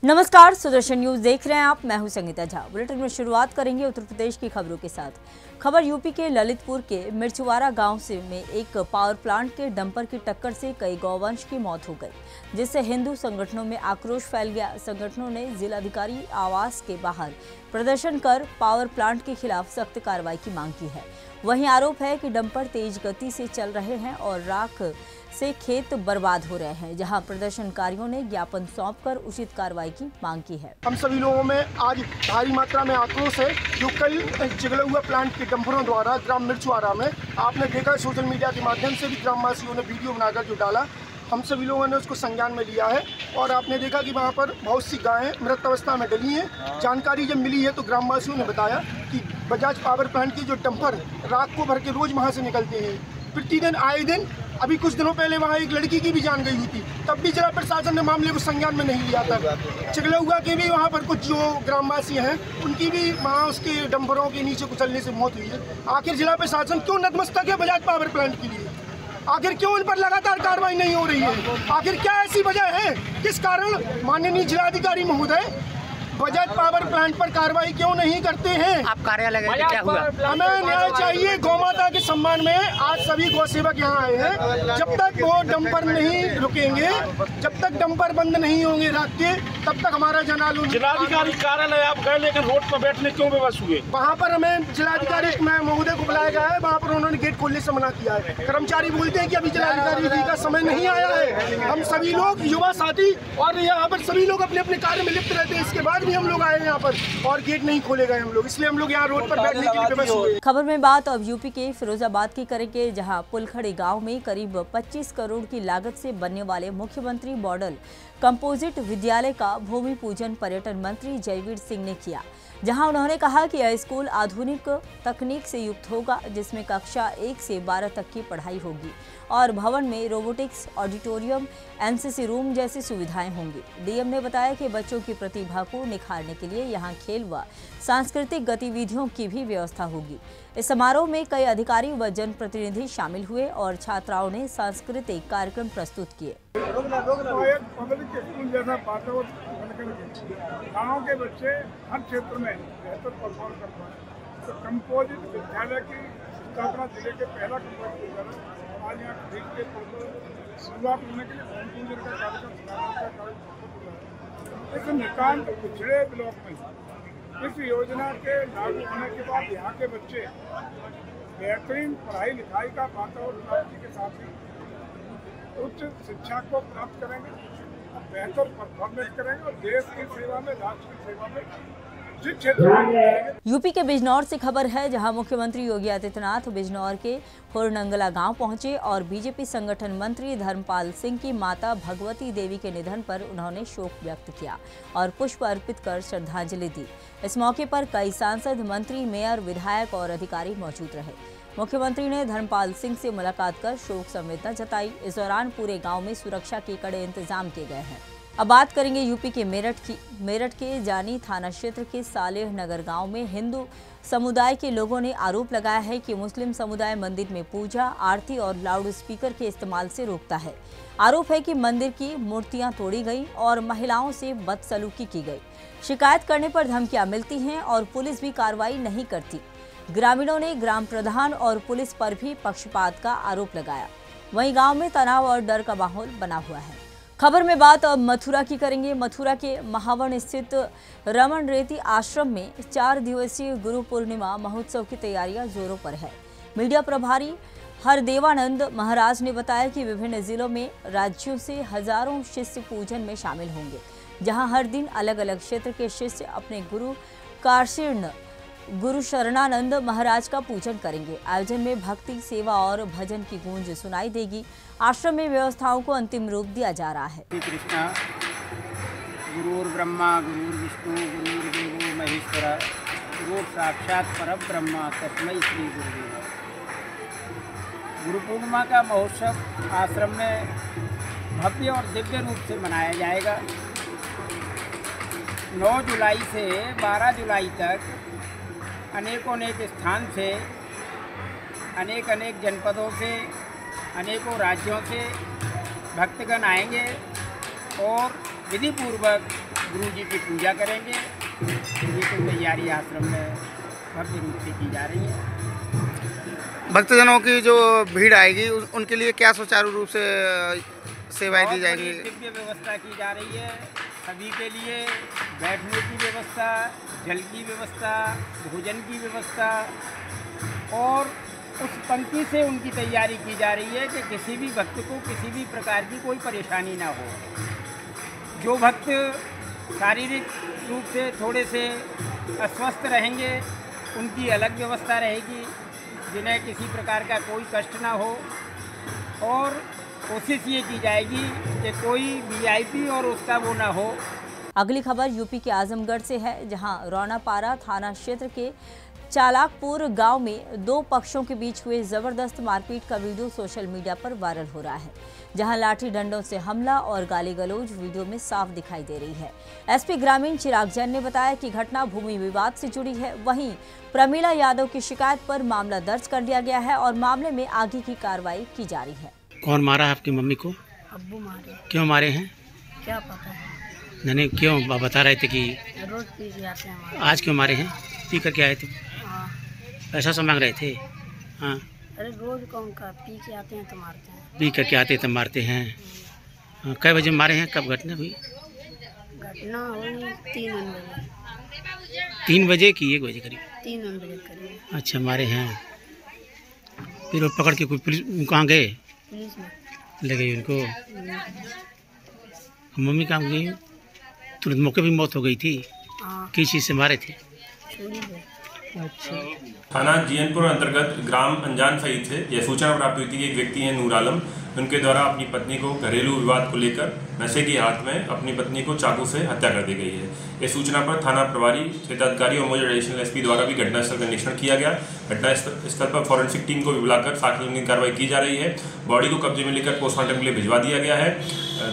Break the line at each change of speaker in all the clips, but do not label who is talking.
नमस्कार, सुदर्शन न्यूज देख रहे हैं आप। मैं हूं संगीता झा। बुलेटिन में शुरुआत करेंगे उत्तर प्रदेश की खबरों के साथ। खबर यूपी के ललितपुर के मिर्चवाड़ा गांव से में एक पावर प्लांट के डंपर की टक्कर से कई गौवंश की मौत हो गई, जिससे हिंदू संगठनों में आक्रोश फैल गया। संगठनों ने जिलाधिकारी आवास के बाहर प्रदर्शन कर पावर प्लांट के खिलाफ सख्त कार्रवाई की मांग की है। वहीं आरोप है कि डंपर तेज गति से चल रहे हैं और राख से खेत बर्बाद हो रहे हैं, जहां प्रदर्शनकारियों ने ज्ञापन सौंपकर उचित कार्रवाई की मांग की है।
हम सभी लोगों में आज भारी मात्रा में आक्रोश है जो कल चिगला हुआ प्लांट के डंपरों द्वारा ग्राम मिर्चवाड़ा में आपने देखा, सोशल मीडिया के माध्यम से भी ग्रामवासियों ने वीडियो बनाकर जो डाला, हम सभी लोगों ने उसको संज्ञान में लिया है। और आपने देखा कि वहाँ पर बहुत सी गायें मृत अवस्था में डली हैं। जानकारी जब मिली है तो ग्रामवासियों ने बताया कि बजाज पावर प्लांट की जो डंपर राख को भर के रोज वहाँ से निकलते हैं, प्रतिदिन आए दिन। अभी कुछ दिनों पहले वहाँ एक लड़की की भी जान गई हुई थी, तब भी जिला प्रशासन ने मामले को संज्ञान में नहीं लिया था। चिगलौआ के भी वहाँ पर कुछ जो ग्रामवासी हैं उनकी भी वहाँ उसके डंपरों के नीचे कुचलने से मौत हुई है। आखिर जिला प्रशासन क्यों नतमस्तक है बजाज पावर प्लांट के लिए? आखिर क्यों उन पर लगातार कार्रवाई नहीं हो रही है? आखिर क्या ऐसी वजह है, किस कारण माननीय जिलाधिकारी महोदय बजाज पावर प्लांट पर कार्रवाई क्यों नहीं करते हैं?
आप कार्यालय गए थे, क्या हुआ?
हमें न्याय चाहिए। गौ माता के सम्मान में आज सभी गौ सेवक यहाँ आए हैं। जब तक वो डंपर नहीं रुकेंगे, जब तक डंपर बंद नहीं होंगे रात के, तब तक हमारा जन आंदोलन।
जिलाधिकारी कार्यालय आप गए, लेकिन रोड पर बैठने क्यों बेबस हुए?
वहाँ पर हमें जिलाधिकारी महोदय को बुलाया गया है, वहाँ पर उन्होंने गेट खोलने से मना किया है। कर्मचारी बोलते हैं कि अभी जिलाधिकारी जी का समय नहीं आया है। हम सभी लोग युवा साथी और यहाँ पर सभी लोग अपने अपने कार्य में लिप्त रहते हैं। इसके बाद भी हम लोग आए हैं यहाँ पर और गेट नहीं खोले गए हम लोग, इसलिए हम लोग यहाँ रोड पर बैठने के लिए बेबस हुए।
खबर में बात अब यूपी के फिरोजाबाद की करेंगे, जहां पुलखड़ी गांव में करीब 25 करोड़ की लागत से बनने वाले मुख्यमंत्री मॉडल कंपोजिट विद्यालय का भूमि पूजन पर्यटन मंत्री जयवीर सिंह ने किया, जहां उन्होंने कहा कि यह स्कूल आधुनिक तकनीक से युक्त होगा, जिसमें कक्षा 1 से 12 तक की पढ़ाई होगी और भवन में रोबोटिक्स, ऑडिटोरियम, एनसीसी रूम जैसी सुविधाएं होंगी। डीएम ने बताया कि बच्चों की प्रतिभा को निखारने के लिए यहां खेल व सांस्कृतिक गतिविधियों की भी व्यवस्था होगी। इस समारोह में कई अधिकारी व जनप्रतिनिधि शामिल हुए और छात्राओं ने सांस्कृतिक कार्यक्रम प्रस्तुत किए।
गाँव के बच्चे हर क्षेत्र में बेहतर परफॉर्म कर पाए, तो कंपोजिट विद्यालय की स्थापना जिले के पहला कंपोजिट विद्यालय आज यहाँ खरीद के शुरुआत होने के लिए भूमि पूजन का कार्यक्रम इस नितांत पिछड़े ब्लॉक में इस योजना के लागू होने के बाद यहाँ के बच्चे बेहतरीन पढ़ाई लिखाई का वातावरण प्राप्ति के साथ ही उच्च शिक्षा को प्राप्त करेंगे, बेहतर परफॉर्मेंस करेंगे और देश की सेवा में, राष्ट्र की सेवा में जिस क्षेत्र।
यूपी के बिजनौर से खबर है, जहां मुख्यमंत्री योगी आदित्यनाथ बिजनौर के हुरनंगला गांव पहुंचे और बीजेपी संगठन मंत्री धर्मपाल सिंह की माता भगवती देवी के निधन पर उन्होंने शोक व्यक्त किया और पुष्प अर्पित कर श्रद्धांजलि दी। इस मौके पर कई सांसद, मंत्री, मेयर, विधायक और अधिकारी मौजूद रहे। मुख्यमंत्री ने धर्मपाल सिंह से मुलाकात कर शोक संवेदना जताई। इस दौरान पूरे गांव में सुरक्षा के कड़े इंतजाम किए गए हैं। अब बात करेंगे यूपी के मेरठ की। मेरठ के जानी थाना क्षेत्र के सालेह नगर गांव में हिंदू समुदाय के लोगों ने आरोप लगाया है कि मुस्लिम समुदाय मंदिर में पूजा, आरती और लाउड स्पीकर के इस्तेमाल से रोकता है। आरोप है कि मंदिर की मूर्तियां तोड़ी गई और महिलाओं से बदसलूकी की गई। शिकायत करने पर धमकियां मिलती हैं और पुलिस भी कार्रवाई नहीं करती। ग्रामीणों ने ग्राम प्रधान और पुलिस पर भी पक्षपात का आरोप लगाया। वहीं गांव में तनाव और डर का माहौल बना हुआ है। खबर में बात अब मथुरा की करेंगे। मथुरा के महावन स्थित रमन रेती आश्रम में 4 दिवसीय गुरु पूर्णिमा महोत्सव की तैयारियां जोरों पर है। मीडिया प्रभारी हरदेवानंद महाराज ने बताया कि विभिन्न जिलों में राज्यों से हजारों शिष्य पूजन में शामिल होंगे, जहां हर दिन अलग अलग क्षेत्र के शिष्य अपने गुरु कारशीर्ण गुरु शरणानंद महाराज का पूजन करेंगे। आयोजन में भक्ति, सेवा और भजन की गूंज सुनाई देगी। आश्रम में व्यवस्थाओं को अंतिम रूप दिया जा रहा है।
कृष्णा गुरुर् ब्रह्मा गुरुर्विष्णु गुरुर्देवो महेश्वरा गुरु साक्षात परब्रह्म तस्मै श्री गुरुदेव। गुरु पूर्णिमा का महोत्सव आश्रम में भव्य और दिव्य रूप से मनाया जाएगा। 9 जुलाई से 12 जुलाई तक अनेकों स्थान से, अनेक जनपदों से, अनेकों राज्यों से भक्तगण आएंगे और विधि पूर्वक गुरु जी की पूजा करेंगे। ये तो तैयारी आश्रम में भव्य रूप से की जा रही है।
भक्तजनों की जो भीड़ आएगी उनके लिए क्या सुचारू रूप से सेवाएं दी जाएंगी?
दिव्य व्यवस्था की जा रही है सभी के लिए, बैठने की व्यवस्था, जल की व्यवस्था, भोजन की व्यवस्था, और उस पंक्ति से उनकी तैयारी की जा रही है कि किसी भी भक्त को किसी भी प्रकार की कोई परेशानी ना हो। जो भक्त शारीरिक रूप से थोड़े से अस्वस्थ रहेंगे उनकी अलग व्यवस्था रहेगी, जिन्हें किसी प्रकार का कोई कष्ट ना हो। और कोशिश ये की जाएगी कि कोई वीआईपी और उसका वो ना हो।
अगली खबर यूपी के आजमगढ़ से है, जहां रौनापारा थाना क्षेत्र के चालाकपुर गांव में दो पक्षों के बीच हुए जबरदस्त मारपीट का वीडियो सोशल मीडिया पर वायरल हो रहा है, जहां लाठी डंडों से हमला और गाली गलौज वीडियो में साफ दिखाई दे रही है। एसपी ग्रामीण चिराग जैन ने बताया कि घटना भूमि विवाद से जुड़ी है। वहीं प्रमीला यादव की शिकायत पर मामला दर्ज कर लिया गया है और मामले में आगे की कार्रवाई की जा रही है।
कौन मारा आपकी मम्मी को?
अब्बू मारे।
क्यों मारे हैं?
क्या पता है,
नहीं क्यों बता रहे थे कि
रोज पी के आते हैं हमारे।
आज क्यों मारे हैं? पी करके आए थे?
हाँ।
पैसा सब मांग रहे थे? हाँ।
अरे रोज कौन का पी के आते हैं तो मारते हैं।
पी करके आते तो मारते हैं। हाँ, कै बजे मारे हैं? कब घटना हुई?
घटना हुई 3 बजे।
3 बजे की 1 बजे करीब?
3 बजे करीब।
अच्छा, मारे हैं। फिर वो पकड़ के कोई पुलिस कहाँ गए?
पुलिस में
ले गई उनको। मम्मी कहाँ गई? तुरंत मौके भी मौत हो गई थी।
हाँ।
किस चीज़ से मारे थे?
छुरी से।
अच्छा।
थाना जीएनपुर अंतर्गत ग्राम अंजान फईद से यह सूचना प्राप्त हुई थी कि एक व्यक्ति हैं नूर आलम, उनके द्वारा अपनी पत्नी को घरेलू विवाद को लेकर नशे की हालत में अपनी पत्नी को चाकू से हत्या कर दी गई है। इस सूचना पर थाना प्रभारी क्षेत्राधिकारी और मौजूद एडिशनल एसपी द्वारा भी घटनास्थल का निरीक्षण किया गया। घटनास्थल पर फॉरेंसिक टीम को भी बुलाकर साक्ष्य की कार्रवाई की जा रही है। बॉडी को कब्जे में लेकर पोस्टमार्टम के लिए भिजवा दिया गया है।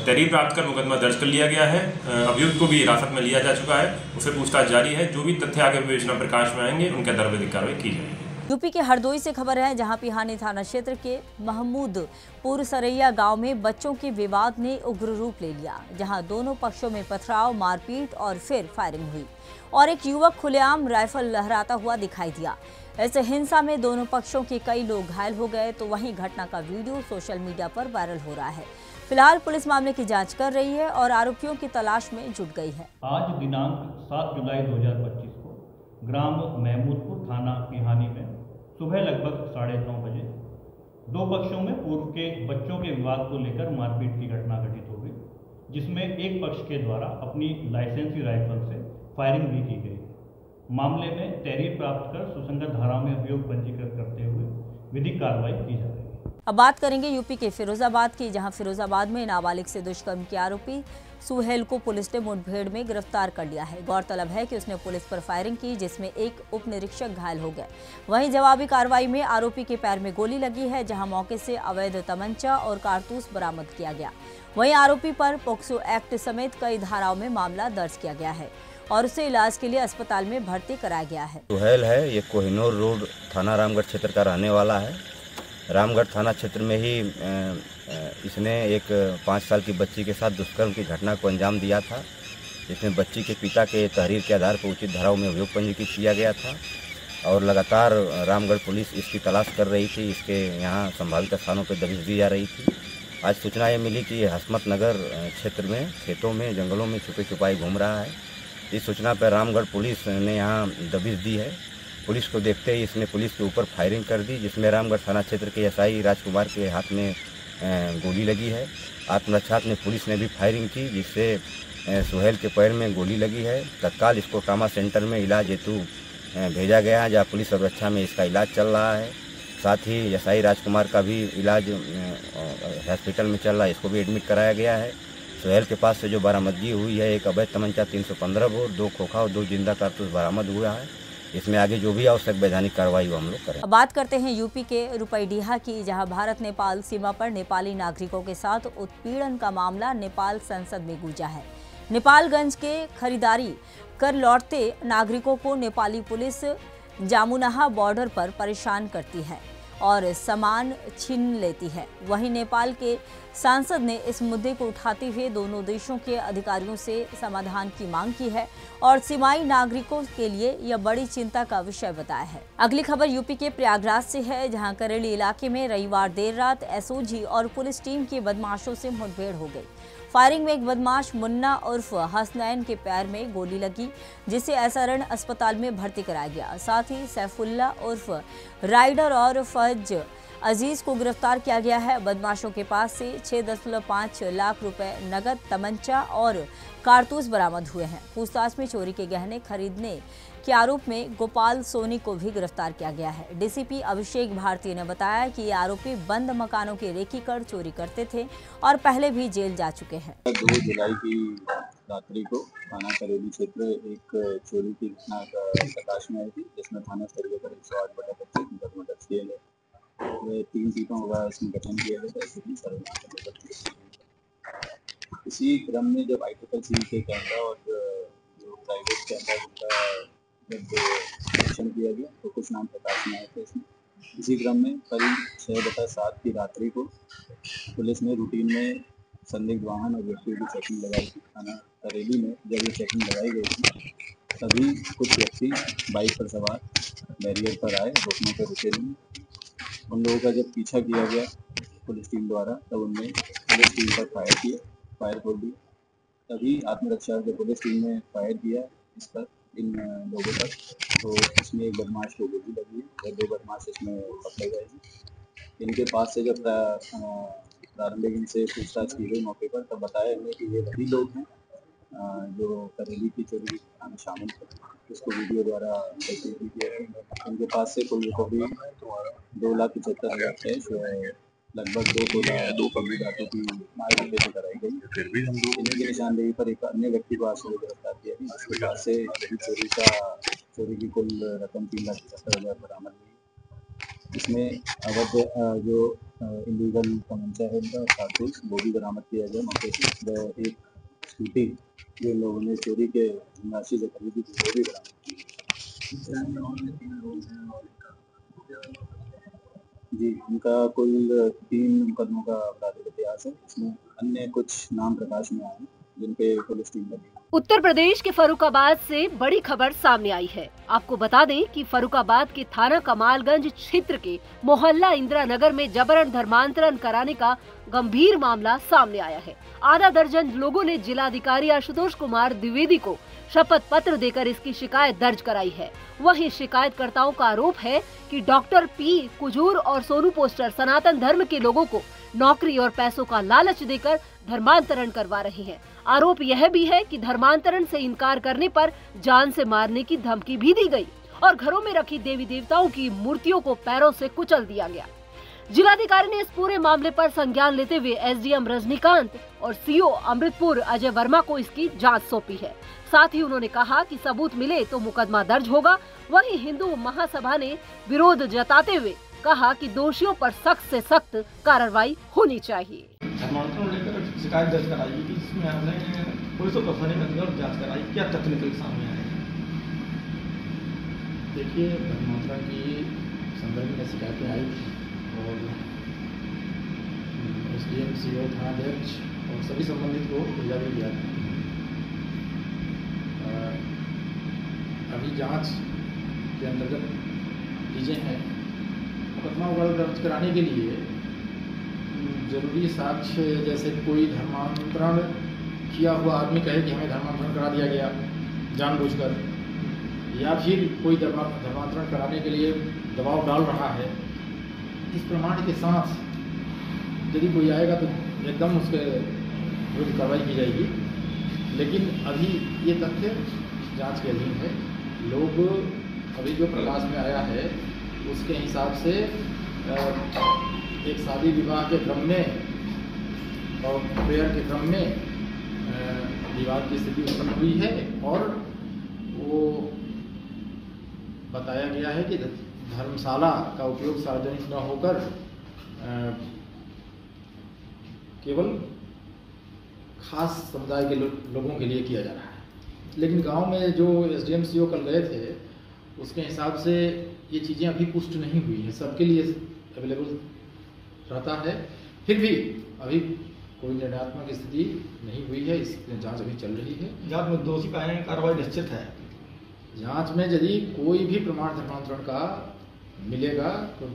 तहरीर प्राप्त कर मुकदमा दर्ज कर लिया गया है। अभियुक्त को भी हिरासत में लिया जा चुका है, उसे पूछताछ जारी है। जो भी तथ्य आगे विवेचना प्रकाश में आएंगे उनके आधार पर कार्रवाई की जाएगी।
यूपी के हरदोई से खबर है, जहां पिहानी थाना क्षेत्र के महमूदपुर सरैया गांव में बच्चों के विवाद ने उग्र रूप ले लिया, जहां दोनों पक्षों में पथराव, मारपीट और फिर फायरिंग हुई और एक युवक खुलेआम राइफल लहराता हुआ दिखाई दिया। ऐसे हिंसा में दोनों पक्षों के कई लोग घायल हो गए, तो वहीं घटना का वीडियो सोशल मीडिया पर वायरल हो रहा है। फिलहाल पुलिस मामले की जांच कर रही है और आरोपियों की तलाश में जुट गई है।
आज दिनांक 7 जुलाई 2025 को ग्राम महमूदपुर थाना पिहानी में सुबह लगभग 9:30 बजे दो पक्षों में पूर्व के बच्चों के विवाद को लेकर मारपीट की घटना घटित हो गई, जिसमें एक पक्ष के द्वारा अपनी लाइसेंसी राइफल से फायरिंग भी की गई। मामले में तहरीर प्राप्त कर सुसंगत धारा में अभियोग पंजीकृत करते हुए विधिक कार्रवाई की जा रही है।
अब बात करेंगे यूपी के फिरोजाबाद की, जहां फिरोजाबाद में नाबालिग से दुष्कर्म के आरोपी सुहेल को पुलिस ने मुठभेड़ में गिरफ्तार कर लिया है। गौरतलब है कि उसने पुलिस पर फायरिंग की, जिसमें एक उप निरीक्षक घायल हो गए। वहीं जवाबी कार्रवाई में आरोपी के पैर में गोली लगी है, जहां मौके से अवैध तमंचा और कारतूस बरामद किया गया। वहीं आरोपी पर पोक्सो एक्ट समेत कई धाराओं में मामला दर्ज किया गया है और उसे इलाज के लिए अस्पताल में भर्ती कराया गया है।
सुहेल है, ये कोहिनूर रोड थाना रामगढ़ क्षेत्र का रहने वाला है। रामगढ़ थाना क्षेत्र में ही इसने एक 5 साल की बच्ची के साथ दुष्कर्म की घटना को अंजाम दिया था, जिसमें बच्ची के पिता के तहरीर के आधार पर उचित धाराओं में अभियोग पंजीकृत किया गया था और लगातार रामगढ़ पुलिस इसकी तलाश कर रही थी। इसके यहाँ संभावित स्थानों पर दबिश दी जा रही थी। आज सूचना ये मिली कि हसमत नगर क्षेत्र में खेतों में जंगलों में छुपे छुपाई घूम रहा है। इस सूचना पर रामगढ़ पुलिस ने यहाँ दबिश दी है। पुलिस को देखते ही इसने पुलिस के ऊपर फायरिंग कर दी, जिसमें रामगढ़ थाना क्षेत्र के एसआई राजकुमार के हाथ में गोली लगी है। आत्मरक्षात्मक में पुलिस ने भी फायरिंग की, जिससे सुहेल के पैर में गोली लगी है। तत्काल इसको ट्रामा सेंटर में इलाज हेतु भेजा गया है, जहाँ पुलिस सुरक्षा में इसका इलाज चल रहा है। साथ ही एसआई राजकुमार का भी इलाज हॉस्पिटल में चल रहा है, इसको भी एडमिट कराया गया है। सुहेल के पास से जो बरामदगी हुई है, एक अवैध तमंचा 315 बोर, 2 खोखा और 2 जिंदा कारतूस बरामद हुआ है। इसमें आगे जो भी आवश्यक वैधानिक कार्रवाई वो हम लोग करें।
अब बात करते हैं यूपी के रुपईडीहा की, जहां भारत नेपाल सीमा पर नेपाली नागरिकों के साथ उत्पीड़न का मामला नेपाल संसद में गूंजा है। नेपालगंज के खरीदारी कर लौटते नागरिकों को नेपाली पुलिस जामुनाहा बॉर्डर पर परेशान करती है और सामान छीन लेती है। वहीं नेपाल के सांसद ने इस मुद्दे को उठाते हुए दोनों देशों के अधिकारियों से समाधान की मांग की है और सीमाई नागरिकों के लिए यह बड़ी चिंता का विषय बताया है। अगली खबर यूपी के प्रयागराज से है, जहां करेली इलाके में रविवार देर रात एसओजी और पुलिस टीम के बदमाशों से मुठभेड़ हो गई। फायरिंग में एक बदमाश मुन्ना उर्फ हसनैन के पैर में गोली लगी, जिसे एसआरएन अस्पताल में भर्ती कराया गया। साथ ही सैफुल्ला उर्फ राइडर और फज अजीज को गिरफ्तार किया गया है। बदमाशों के पास से 6.5 लाख रुपए नगद, तमंचा और कारतूस बरामद हुए हैं। पूछताछ में चोरी के गहने खरीदने के आरोप में गोपाल सोनी को भी गिरफ्तार किया गया है। डीसीपी अभिषेक भारती ने बताया कि ये आरोपी बंद मकानों की रेकी कर चोरी करते थे और पहले भी जेल जा चुके हैं।
2 जुलाई की रात्रि को थाना करेली क्षेत्र एक चोरी की घटना प्रकाश में आई थी, जिसमें थाना स्तरीय पर 108/25 मुकदमा दर्ज किए गए। 3 टीमों का इसमें गठन किया गया था। इसी क्रम में जब ICC के कैमरा और जो प्राइवेट कैमरा उनका जब निरीक्षण किया गया तो कुछ नाम प्रकाश में आए थे इसमें। इसी क्रम में करीब 6/7 की रात्रि को पुलिस ने रूटीन में संदिग्ध वाहन और व्यक्तियों की चेकिंग लगाई थी। थाना करेली में जब ये चेकिंग लगाई गई थी तभी कुछ व्यक्ति बाइक पर सवार बैरियर पर आए, रोकने पर रुके नहीं। उन लोगों का जब पीछा किया गया पुलिस टीम द्वारा तब उनने पुलिस टीम पर फायर खोल दिया। तभी आत्मरक्षा के पुलिस टीम ने फायर किया इस पर, इन लोगों पर, तो इसमें एक बदमाश को गोली लगी है। 2 बदमाश इसमें पकड़े गए हैं। इनके पास से जब प्रारंभिक इनसे पूछताछ की गई मौके पर, तब बताया इन्हें कि ये वही लोग हैं जो करेली की चोरी में शामिल थे। इसको वीडियो द्वारा तस्दीक किया है। इनके पास से कुल रिकवरी 2,75,000 कैश, लगभग 2 तोला 2 कभी धातु की माल से कराई गई। फिर भी हम लोग इन्हीं की निशानदेही पर एक अन्य व्यक्ति को आज सुबह गिरफ्तार किया गया, जिसके पास से चोरी की कुल रकम 3,75,000 बरामद हुई। इसमें अवैध जो इलीगल तमंचा है उनका कारतूस वो भी बरामद किया गया मौके से। एक स्कूटी जो लोगों ने चोरी के राशि से खरीदी थी वो भी बरामद की। जी, उनका कुल 3 मुकदमों का आपराधिक इतिहास है। इसमें अन्य कुछ नाम प्रकाश में आए हैं जिन पे पुलिस टीम लगी।
उत्तर प्रदेश के फर्रुखाबाद से बड़ी खबर सामने आई है। आपको बता दें कि फर्रुखाबाद के थाना कमालगंज क्षेत्र के मोहल्ला इंदिरा नगर में जबरन धर्मांतरण कराने का गंभीर मामला सामने आया है। आधा दर्जन लोगों ने जिलाधिकारी आशुतोष कुमार द्विवेदी को शपथ पत्र देकर इसकी शिकायत दर्ज कराई है। वहीं शिकायतकर्ताओं का आरोप है कि डॉक्टर पी कुजूर और सोनू पोस्टर सनातन धर्म के लोगों को नौकरी और पैसों का लालच देकर धर्मांतरण करवा रहे हैं। आरोप यह भी है कि धर्मांतरण से इनकार करने पर जान से मारने की धमकी भी दी गई और घरों में रखी देवी देवताओं की मूर्तियों को पैरों से कुचल दिया गया। जिलाधिकारी ने इस पूरे मामले पर संज्ञान लेते हुए एसडीएम रजनीकांत और सीओ अमृतपुर अजय वर्मा को इसकी जांच सौंपी है। साथ ही उन्होंने कहा कि सबूत मिले तो मुकदमा दर्ज होगा। वहीं हिंदू महासभा ने विरोध जताते हुए कहा कि दोषियों पर सख्त से सख्त कार्रवाई होनी चाहिए।
धर्मांतरण लेकर शिकायत दर्ज कराई कि जिसमें हमने पुलिस को प्रशासनिक अधिकारी जांच कराई, क्या तथ्य निकल सामने आए?
देखिए, धर्मांतरण की संदर्भ में शिकायतें आई और एसडीएम सीओ थानाध्यक्ष और सभी संबंधित को भेजा भी गया था। अभी जांच के अंतर्गत चीज़ें हैं। मुकदमा वगैरह दर्ज कराने के लिए जरूरी साक्ष्य, जैसे कोई धर्मांतरण किया हुआ आदमी कहे कि हमें धर्मांतरण करा दिया गया जानबूझकर, या फिर कोई धर्मांतरण कराने के लिए दबाव डाल रहा है, इस प्रमाण के साथ यदि कोई आएगा तो एकदम उसके विरुद्ध कार्रवाई की जाएगी। लेकिन अभी ये तथ्य जांच के अधीन है। लोग अभी जो प्रकाश में आया है उसके हिसाब से एक शादी विवाह के क्रम में और प्रेयर के क्रम में विवाद की स्थिति उत्पन्न हुई है और वो बताया गया है कि धर्मशाला का उपयोग सार्वजनिक न होकर केवल खास समुदाय के लोगों के लिए किया जा रहा है। लेकिन गांव में जो एसडीएम सीओ कल गए थे उसके हिसाब से ये चीज़ें अभी पुष्ट नहीं हुई हैं। सबके लिए अवेलेबल रहता है। फिर भी अभी कोई निर्णयात्मक स्थिति नहीं हुई है, इसकी जांच अभी चल रही है।
जांच में दोषी पाए हैं, कार्रवाई निश्चित है।
जांच में यदि कोई भी प्रमाण धर्मांतरण का मिलेगा तो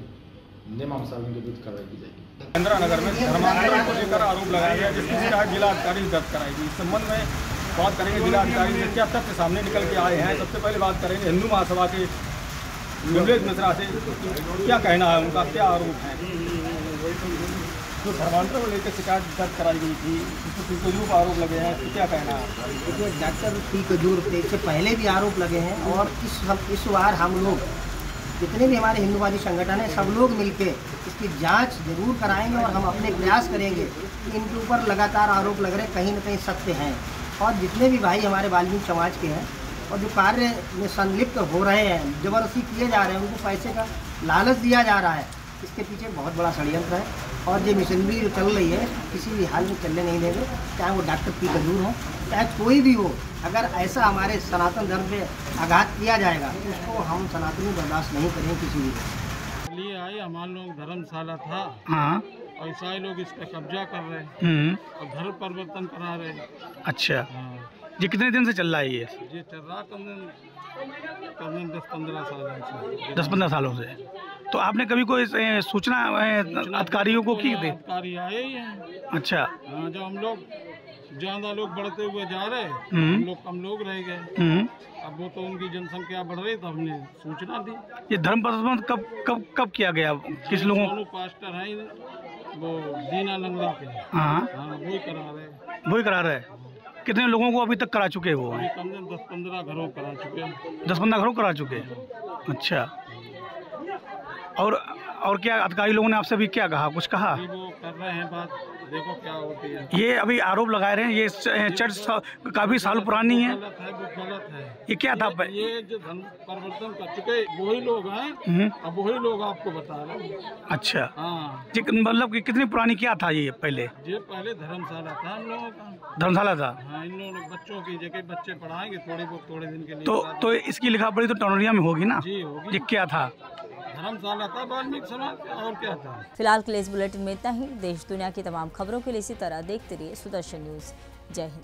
नियमानुसार उनके विरुद्ध कार्रवाई की जाएगी।
इंदिरा नगर में धर्मांतरण को लेकर आरोप लगाया गया, जिसकी शिकायत जिलाधिकारी दर्ज कराएगी। इस संबंध में बात करेंगे जिलाधिकारी से क्या तथ्य सामने निकल के आए हैं। सबसे पहले बात करेंगे हिंदू महासभा के विमलेश मिश्रा से, क्या कहना है उनका, क्या आरोप है। जो धर्मांतरण को लेकर शिकायत दर्ज कराई गई थी, इसमें कजूर आरोप लगे हैं, तो क्या कहना है।
देखिए डॉक्टर पी कजूर पे इससे पहले भी आरोप लगे हैं और इस बार हम लोग जितने भी हमारे हिंदूवादी संगठन हैं सब लोग मिलके इसकी जांच जरूर कराएंगे और हम अपने प्रयास करेंगे कि इनके ऊपर लगातार आरोप लग रहे कहीं न कहीं सत्य हैं। और जितने भी भाई हमारे वाल्मीकि समाज के हैं और जो कार्य में संलिप्त हो रहे हैं, जबरदस्ती किए जा रहे हैं, उनको पैसे का लालच दिया जा रहा है, इसके पीछे बहुत बड़ा षड्यंत्र है। और ये मिशनरी जो चल रही है किसी भी हाल में चलने नहीं देंगे, चाहे वो डॉक्टर पी कजूर हो, चाहे कोई भी हो। अगर ऐसा हमारे सनातन धर्म पे आघात किया जाएगा तो उसको हम सनातनी बर्दाश्त नहीं करेंगे किसी भी
लिए आए। हमारे लोग धर्मशाला था,
हाँ,
और ईसाई लोग इस पे कब्जा कर रहे हैं और धर्म परिवर्तन करा रहे हैं।
अच्छा, ये कितने दिन से चल रहा है ये
चल रहा कम 10-15 साल से।
10-15 सालों से। तो आपने कभी कोई सूचना अधिकारियों को की थी?
अधिकारी आए ही हैं।
अच्छा,
हाँ, जब हम लोग ज्यादा लोग बढ़ते हुए जा रहे, हम लोग कम लोग रह गए। अब वो तो उनकी जनसंख्या बढ़ रही, तो हमने सूचना दी।
ये धर्म परिवर्तन कब किया गया, किस लोगों?
पास्टर हैं वो दीना लंगड़ा के।
हाँ,
वही करा रहे।
वही करा रहे। कितने लोगों को अभी तक करा चुके वो?
कम से कम 10-15 घरों करा चुके हैं।
10-15 घरों करा चुके। अच्छा, और क्या अधिकारी लोगों ने आपसे भी क्या कहा, कुछ कहा?
वो कर रहे हैं बात, देखो क्या होती है।
ये अभी आरोप लगाए रहे हैं, ये चर्च काफी साल पुरानी है।
गलत है, वो गलत है।
ये क्या था?
ये जो धर्म परिवर्तन कर चुके वही लोग हैं, अब वही लोग आपको बता रहे हैं।
अच्छा,
हाँ,
मतलब कि कितनी पुरानी क्या था ये पहले?
ये पहले धर्मशाला था हम लोगों का।
धर्मशाला था।
हाँ, इन लोगों बच्चों की जगह बच्चे पढ़ाएंगे थोड़े दिन के लिए।
तो इसकी लिखा पढ़ी तो टोनरिया में होगी ना?
जी होगी।
ये क्या था?
धर्मशाला था वाल्मीकि समाज का, और क्या था।
फिलहाल के लिए इस बुलेटिन में इतना ही। देश दुनिया की तमाम खबरों के लिए इसी तरह देखते रहिए सुदर्शन न्यूज। जय हिंद।